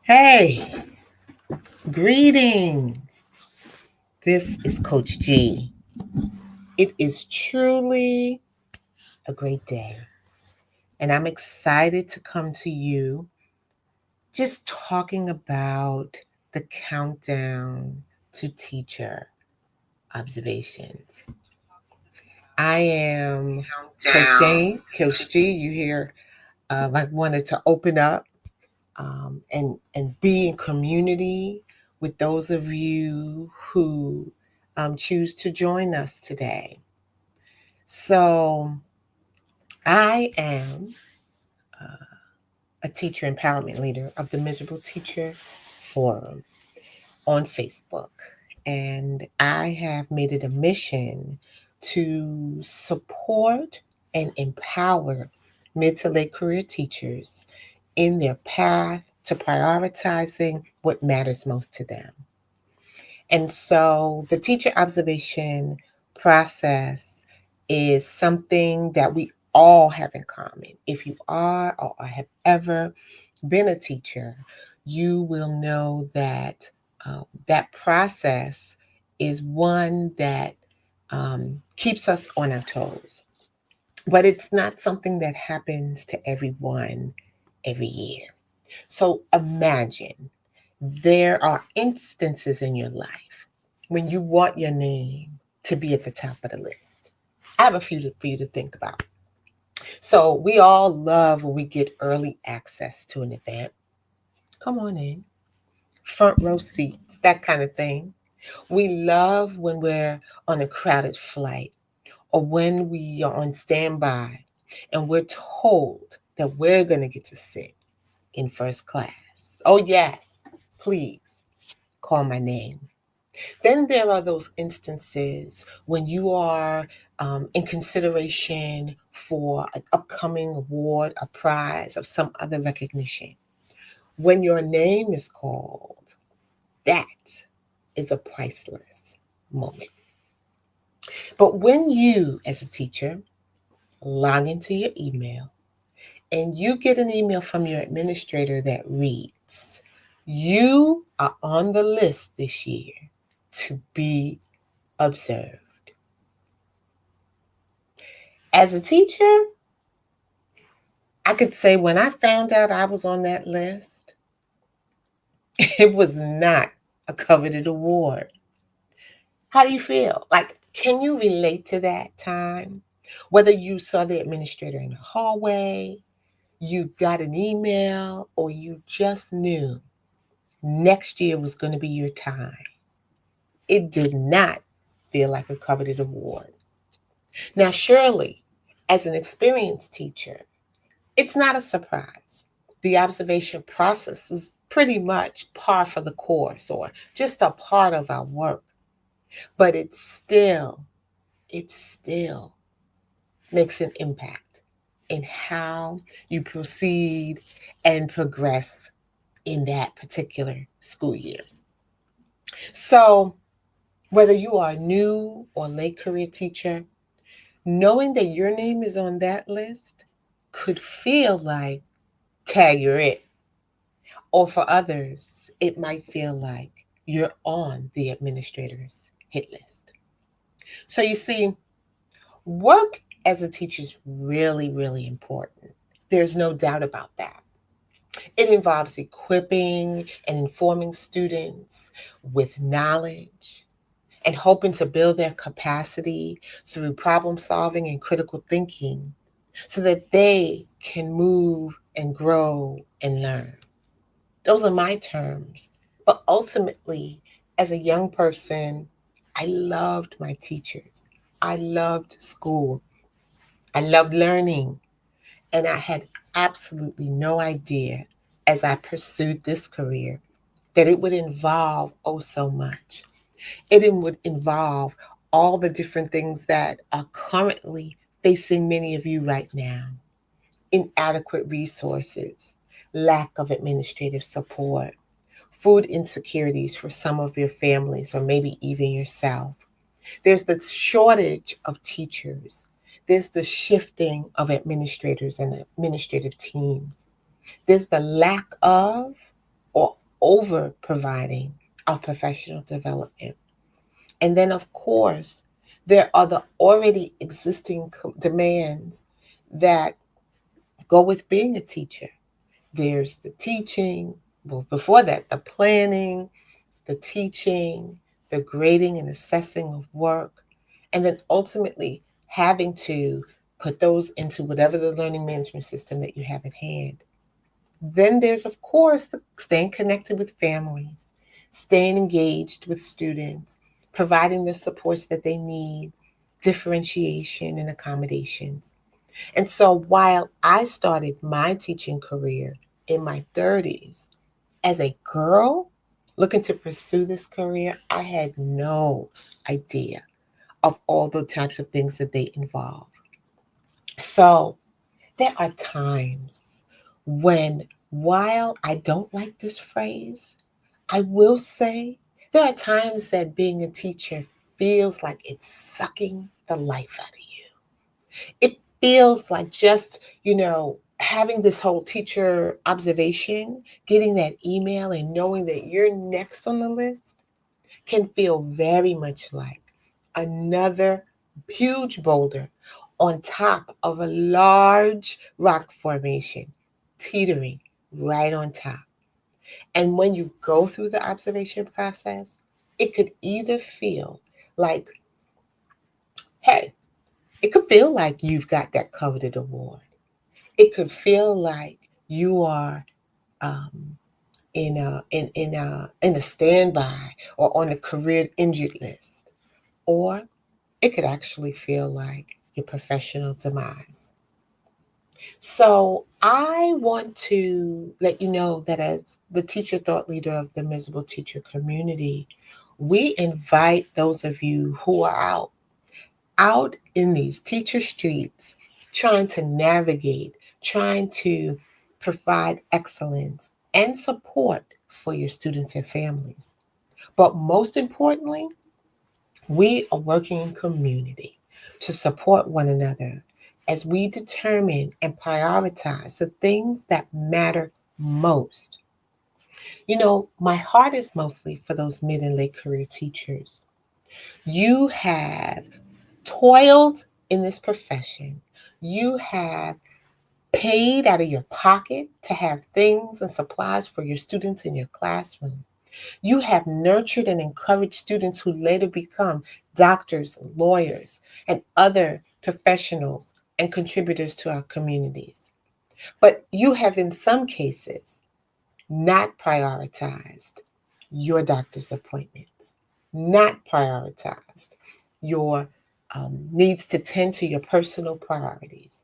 Hey, greetings. This is Coach G. It is truly a great day, and I'm excited to come to you just talking about the countdown to teacher observations. I am Coach Jane, Coach G. You hear, I wanted to open up and be in community with those of you who choose to join us today. So, I am a teacher empowerment leader of the Miserable Teacher Forum on Facebook. And I have made it a mission to support and empower mid to late career teachers in their path to prioritizing what matters most to them. And so the teacher observation process is something that we all have in common. If you are or have ever been a teacher, you will know that that process is one that keeps us on our toes. But it's not something that happens to everyone every year. So imagine there are instances in your life when you want your name to be at the top of the list. I have a few for you to think about. So we all love when we get early access to an event. Come on in, front row seats, that kind of thing. We love when we're on a crowded flight or when we are on standby and we're told that we're going to get to sit in first class. Oh, yes, please call my name. Then there are those instances when you are in consideration for an upcoming award, a prize, of some other recognition. When your name is called, that is a priceless moment. But when you, as a teacher, log into your email and you get an email from your administrator that reads, "You are on the list this year to be observed." As a teacher, I could say when I found out I was on that list, it was not a coveted award. How do you feel? Like, can you relate to that time? Whether you saw the administrator in the hallway, you got an email, or you just knew next year was going to be your time. It did not feel like a coveted award. Now, surely, as an experienced teacher, it's not a surprise. The observation process is pretty much par for the course or just a part of our work. But it still makes an impact in how you proceed and progress in that particular school year. So, whether you are a new or late career teacher, knowing that your name is on that list could feel like tag you're it. Or for others, it might feel like you're on the administrator's hit list. So you see, work as a teacher is really, really important. There's no doubt about that. It involves equipping and informing students with knowledge and hoping to build their capacity through problem solving and critical thinking so that they can move and grow and learn. Those are my terms. But ultimately, as a young person, I loved my teachers. I loved school. I loved learning. And I had absolutely no idea as I pursued this career that it would involve oh so much. It would involve all the different things that are currently facing many of you right now: inadequate resources, lack of administrative support, food insecurities for some of your families or maybe even yourself. There's the shortage of teachers. There's the shifting of administrators and administrative teams. There's the lack of or over providing of professional development. And then, of course, there are the already existing demands that go with being a teacher. There's the teaching, well, before that, the planning, the teaching, the grading and assessing of work, and then ultimately having to put those into whatever the learning management system that you have at hand. Then there's, of course, staying connected with families, staying engaged with students, providing the supports that they need, differentiation and accommodations. And so while I started my teaching career in my 30s, as a girl looking to pursue this career, I had no idea of all the types of things that they involve. So there are times when, while I don't like this phrase, I will say there are times that being a teacher feels like it's sucking the life out of you. It feels like just, having this whole teacher observation, getting that email and knowing that you're next on the list can feel very much like another huge boulder on top of a large rock formation, teetering right on top. And when you go through the observation process, it could either feel like, hey, it could feel like you've got that coveted award. It could feel like you are um, in a standby or on a career injured list, or it could actually feel like your professional demise. So I want to let you know that as the teacher thought leader of the Miserable Teacher community, we invite those of you who are out in these teacher streets trying to navigate, trying to provide excellence and support for your students and families. But most importantly, we are working in community to support one another as we determine and prioritize the things that matter most. My heart is mostly for those mid and late career teachers. You have toiled in this profession. You have paid out of your pocket to have things and supplies for your students in your classroom. You have nurtured and encouraged students who later become doctors, lawyers, and other professionals and contributors to our communities. But you have, in some cases, not prioritized your doctor's appointments, not prioritized your needs to tend to your personal priorities.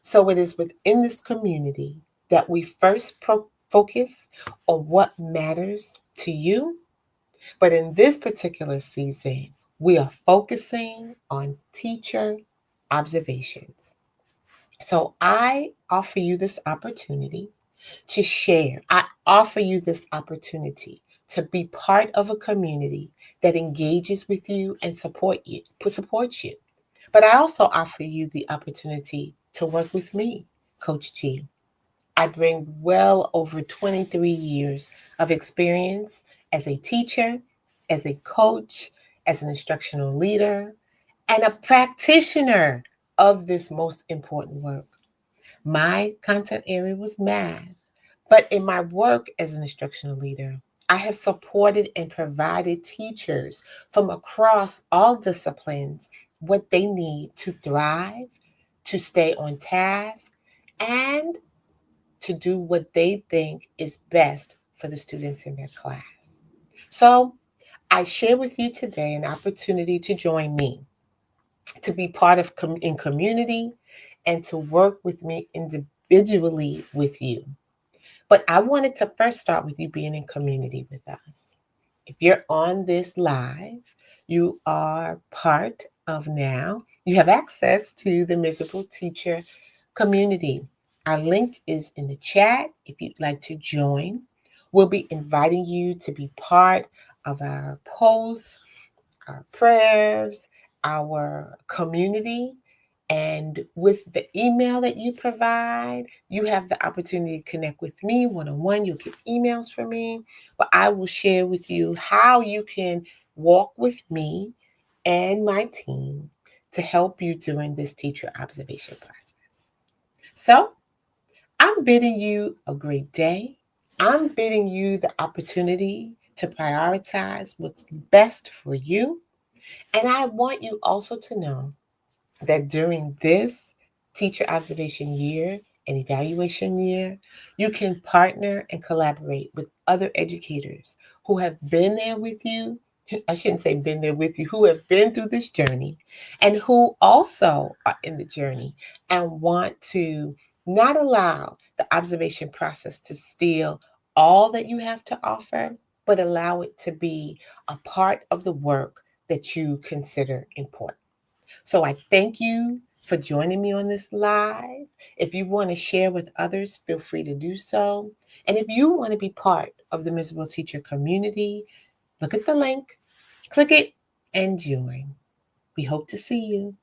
So it is within this community that we first focus on what matters to you. But in this particular season, we are focusing on teacher observations. So I offer you this opportunity to share. I offer you this opportunity to be part of a community that engages with you and supports you. But I also offer you the opportunity to work with me, Coach G. I bring well over 23 years of experience as a teacher, as a coach, as an instructional leader, and a practitioner of this most important work. My content area was math, but in my work as an instructional leader, I have supported and provided teachers from across all disciplines what they need to thrive, to stay on task, and to do what they think is best for the students in their class. So I share with you today an opportunity to join me, to be part of in community, and to work with me individually with you. But I wanted to first start with you being in community with us. If you're on this live, you are part of now. You have access to the Miserable Teacher community. Our link is in the chat if you'd like to join. We'll be inviting you to be part of our posts, our prayers, our community. And with the email that you provide, you have the opportunity to connect with me one-on-one. You'll get emails from me, but I will share with you how you can walk with me and my team to help you during this teacher observation process. So I'm bidding you a great day. I'm bidding you the opportunity to prioritize what's best for you. And I want you also to know that during this teacher observation year and evaluation year, you can partner and collaborate with other educators who have been there with you. I shouldn't say been there with you, who have been through this journey and who also are in the journey and want to not allow the observation process to steal all that you have to offer, but allow it to be a part of the work that you consider important. So I thank you for joining me on this live. If you want to share with others, feel free to do so. And if you want to be part of the Miserable Teacher community, look at the link, click it, and join. We hope to see you.